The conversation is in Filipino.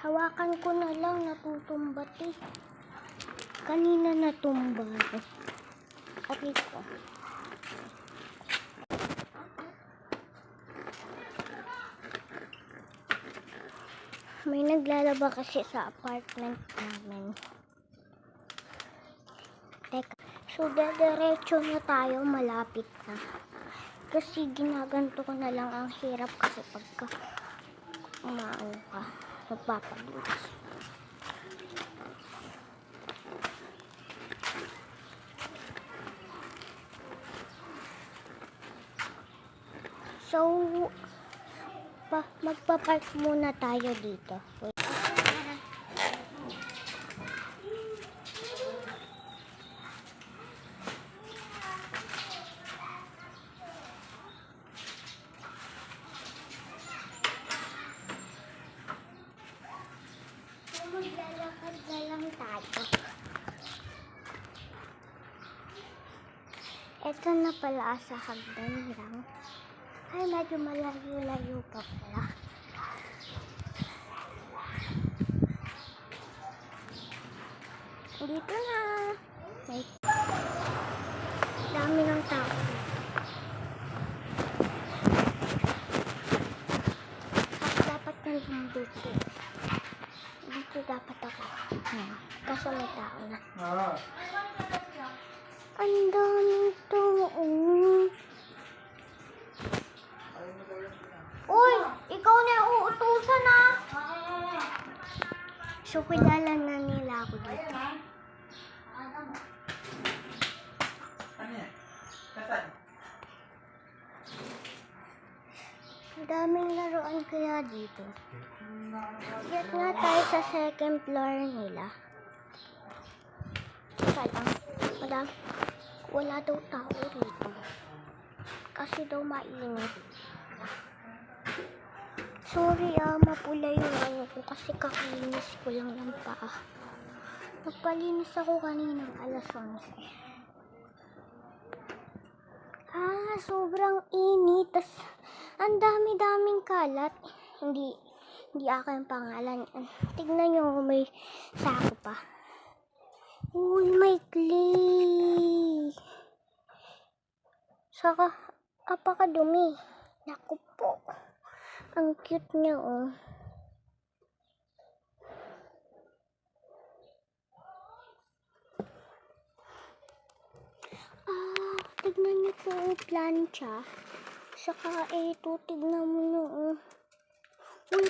Hawakan ko na lang, natutumbat eh. Kanina natumba. Aray ko. May naglalaba kasi sa apartment namin. Teka. So, diretso na tayo, malapit na. Kasi ginaganto ko na lang, ang hirap kasi pagka umaano ka, nagpapabutas. So, magpapark muna tayo dito. Maglalakad na lang tayo. Ito na pala sa hagdan lang. Ay, medyo malayo-layo pa pala. Dito na. May dami ng tao. Dapat nandun dito. Dito dapat ako. Kaso may tao na. Ang daming tao. Uy! Ikaw na yung uutusan na! So, kilala na nila ako dito. Ang daming laruan kaya dito. Get nga tayo sa second floor nila. Madam, wala daw tao rito. Kasi daw mainit. Sorry mapula yung ano ko kasi kakalinis ko lang ng paa. Nagpalinis ako kaninang alas 11. Sobrang init. Tas, ang dami-daming kalat. Hindi akin pangalan. Tignan nyo, may sako pa. Uy, may clay. Saka, apakadumi. Naku po. Ang cute niya, oh. Tignan niyo po ang plancha. Saka ito, tignan mo no, oh. Uy,